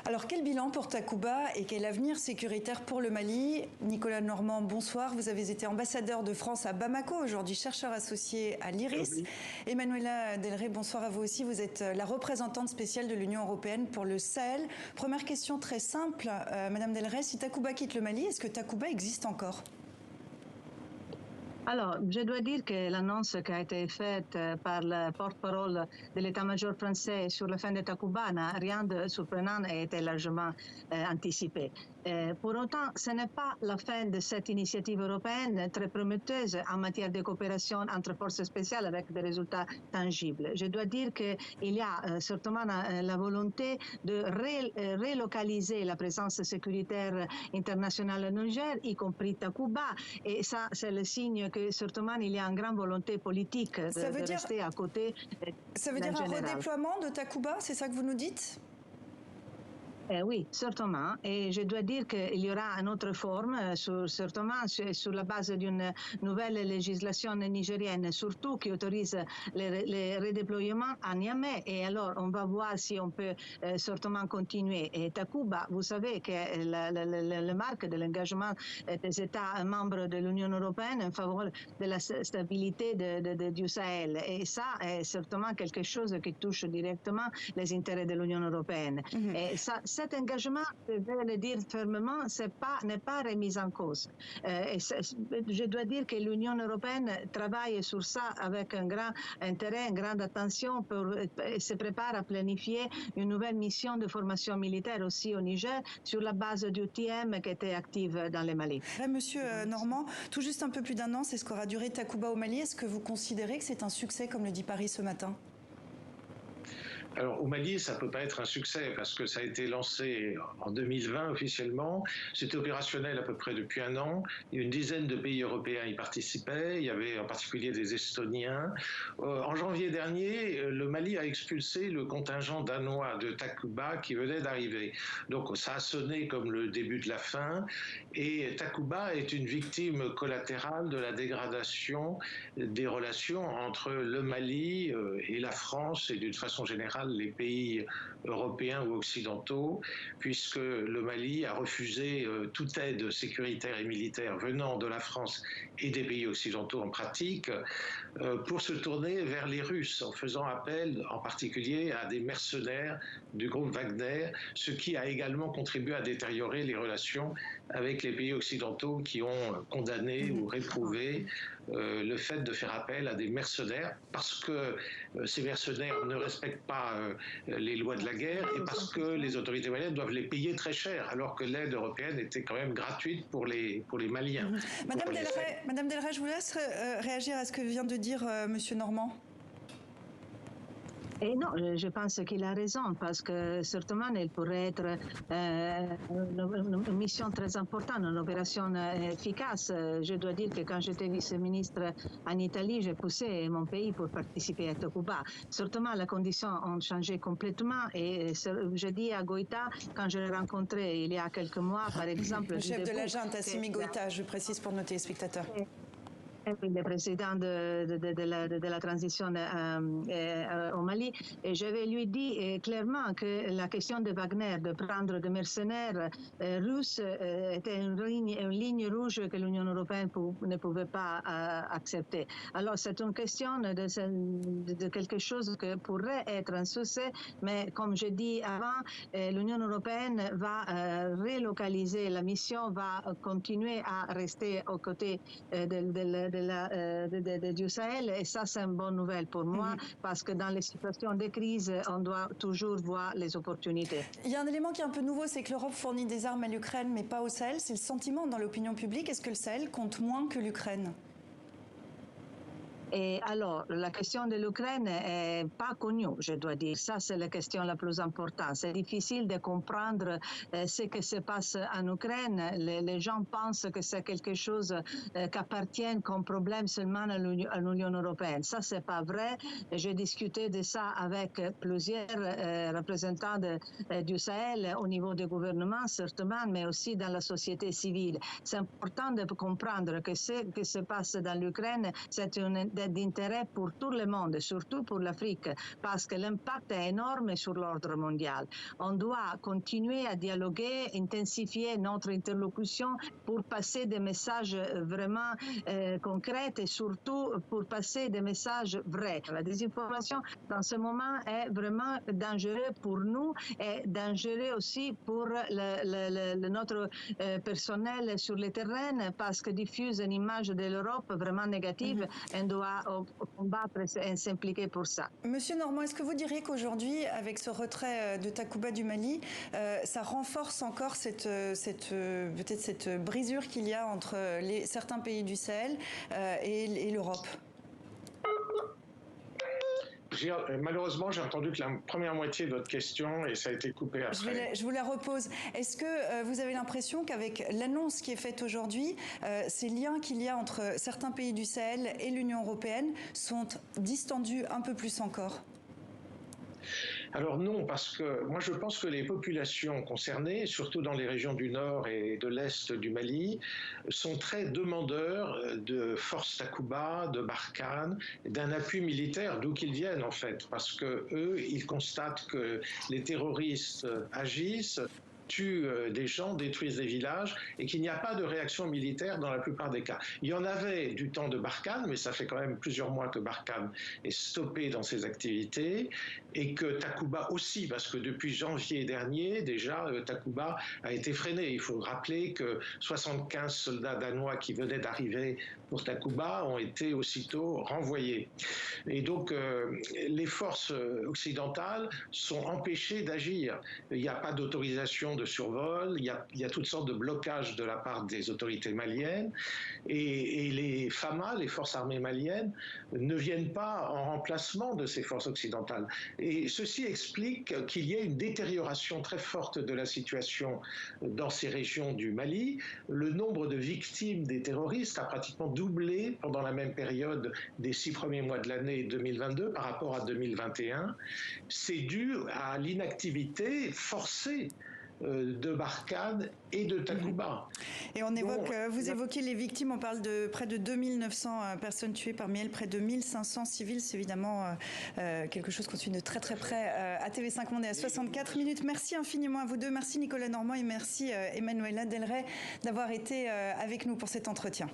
Alors quel bilan pour Takuba et quel avenir sécuritaire pour le Mali? Nicolas Normand, bonsoir. Vous avez été ambassadeur de France à Bamako, aujourd'hui chercheur associé à l'IRIS. Emmanuela Delray, bonsoir à vous aussi. Vous êtes la représentante spéciale de l'Union européenne pour le Sahel. Première question très simple, Madame Delray, si Takuba quitte le Mali, est-ce que Takuba existe encore? Alors, je dois dire que l'annonce qui a été faite par le porte-parole de l'état-major français sur la fin de Takuba n'a rien de surprenant et était largement anticipé. Pour autant, ce n'est pas la fin de cette initiative européenne très prometteuse en matière de coopération entre forces spéciales avec des résultats tangibles. Je dois dire qu'il y a certainement la volonté de relocaliser la présence sécuritaire internationale au Niger, y compris Takuba, et ça, c'est le signe que certainement il y a une grande volonté politique de rester à côté. Ça veut dire un redéploiement de Takuba, c'est ça que vous nous dites? Oui, certainement. Et je dois dire qu'il y aura une autre forme, certainement sur la base d'une nouvelle législation nigérienne, surtout qui autorise les redéploiements à Niamey. Et alors, on va voir si on peut certainement continuer. Et Takuba, vous savez que la marque de l'engagement des États membres de l'Union européenne en faveur de la stabilité du Sahel. Et ça est certainement quelque chose qui touche directement les intérêts de l'Union européenne. Et ça, cet engagement, je vais le dire fermement, n'est pas remis en cause. Je dois dire que l'Union européenne travaille sur ça avec un grand intérêt, une grande attention, et se prépare à planifier une nouvelle mission de formation militaire aussi au Niger sur la base du TM qui était active dans le Mali. Monsieur Normand, tout juste un peu plus d'un an, c'est ce qu'aura duré Takuba au Mali. Est-ce que vous considérez que c'est un succès, comme le dit Paris ce matin? Alors au Mali, ça ne peut pas être un succès parce que ça a été lancé en 2020 officiellement. C'était opérationnel à peu près depuis un an. Une dizaine de pays européens y participaient. Il y avait en particulier des Estoniens. En janvier dernier, le Mali a expulsé le contingent danois de Takuba qui venait d'arriver. Donc ça a sonné comme le début de la fin. Et Takuba est une victime collatérale de la dégradation des relations entre le Mali et la France et d'une façon générale les pays européens ou occidentaux, puisque le Mali a refusé toute aide sécuritaire et militaire venant de la France et des pays occidentaux en pratique pour se tourner vers les Russes, en faisant appel en particulier à des mercenaires du groupe Wagner, ce qui a également contribué à détériorer les relations avec les pays occidentaux qui ont condamné ou réprouvé le fait de faire appel à des mercenaires parce que ces mercenaires ne respectent pas les lois de la guerre et parce que les autorités maliennes doivent les payer très cher alors que l'aide européenne était quand même gratuite pour les Maliens. Madame Delray, je vous laisse réagir à ce que vient de dire Monsieur Normand. Et non, je pense qu'il a raison parce que certainement il pourrait être une mission très importante, une opération efficace. Je dois dire que quand j'étais vice-ministre en Italie, j'ai poussé mon pays pour participer à Takuba. Certainement, les conditions ont changé complètement et je dis à Goïta, quand je l'ai rencontré il y a quelques mois, par exemple... Le chef de la junte, Assimi Goïta, je précise pour nos téléspectateurs. Le président de la transition au Mali, et je vais lui dire clairement que la question de Wagner, de prendre des mercenaires russes, était une ligne rouge que l'Union européenne ne pouvait pas accepter. Alors c'est une question de quelque chose qui pourrait être un succès, mais comme je dis avant, l'Union européenne va relocaliser la mission, va continuer à rester aux côtés du Sahel, et ça c'est une bonne nouvelle pour moi parce que dans les situations de crise on doit toujours voir les opportunités. Il y a un élément qui est un peu nouveau, c'est que l'Europe fournit des armes à l'Ukraine mais pas au Sahel. C'est le sentiment dans l'opinion publique. Est-ce que le Sahel compte moins que l'Ukraine? Et alors, la question de l'Ukraine n'est pas connue, je dois dire. Ça, c'est la question la plus importante. C'est difficile de comprendre ce qui se passe en Ukraine. Les gens pensent que c'est quelque chose qui appartient comme problème seulement à l'Union européenne. Ça, c'est pas vrai. J'ai discuté de ça avec plusieurs représentants du Sahel au niveau du gouvernement, certainement, mais aussi dans la société civile. C'est important de comprendre que ce qui se passe dans l'Ukraine, c'est une d'intérêt pour tout le monde, surtout pour l'Afrique, parce que l'impact est énorme sur l'ordre mondial. On doit continuer à dialoguer, intensifier notre interlocution pour passer des messages vraiment concrets et surtout pour passer des messages vrais. La désinformation dans ce moment est vraiment dangereux pour nous et dangereux aussi pour notre personnel sur le terrain parce que diffuse une image de l'Europe vraiment négative et on doit combattre et s'impliquer pour ça. Monsieur Normand, est-ce que vous diriez qu'aujourd'hui, avec ce retrait de Takuba du Mali, ça renforce encore peut-être cette brisure qu'il y a entre certains pays du Sahel et l'Europe? Malheureusement, j'ai entendu que la première moitié de votre question et ça a été coupé après. Je vous la repose. Est-ce que vous avez l'impression qu'avec l'annonce qui est faite aujourd'hui, ces liens qu'il y a entre certains pays du Sahel et l'Union européenne sont distendus un peu plus encore ? Alors non, parce que moi je pense que les populations concernées, surtout dans les régions du nord et de l'est du Mali, sont très demandeurs de forces Takuba, de Barkhane, d'un appui militaire, d'où qu'ils viennent en fait, parce que eux, ils constatent que les terroristes agissent, tuent des gens, détruisent des villages et qu'il n'y a pas de réaction militaire dans la plupart des cas. Il y en avait du temps de Barkhane, mais ça fait quand même plusieurs mois que Barkhane est stoppé dans ses activités et que Takuba aussi, parce que depuis janvier dernier, déjà, Takuba a été freiné. Il faut rappeler que 75 soldats danois qui venaient d'arriver pour Takuba ont été aussitôt renvoyés. Et donc, les forces occidentales sont empêchées d'agir. Il n'y a pas d'autorisation de survol, il y a toutes sortes de blocages de la part des autorités maliennes et les FAMA, les forces armées maliennes, ne viennent pas en remplacement de ces forces occidentales. Et ceci explique qu'il y ait une détérioration très forte de la situation dans ces régions du Mali. Le nombre de victimes des terroristes a pratiquement doublé pendant la même période des 6 premiers mois de l'année 2022 par rapport à 2021. C'est dû à l'inactivité forcée de Barkhane et de Takuba. Et on évoque, vous évoquez les victimes, on parle de près de 2900 personnes tuées, parmi elles près de 1500 civils. C'est évidemment quelque chose qu'on suit de très très près à TV5 Monde et à 64 minutes. Merci infiniment à vous deux. Merci Nicolas Normand et merci Emanuela Delray d'avoir été avec nous pour cet entretien.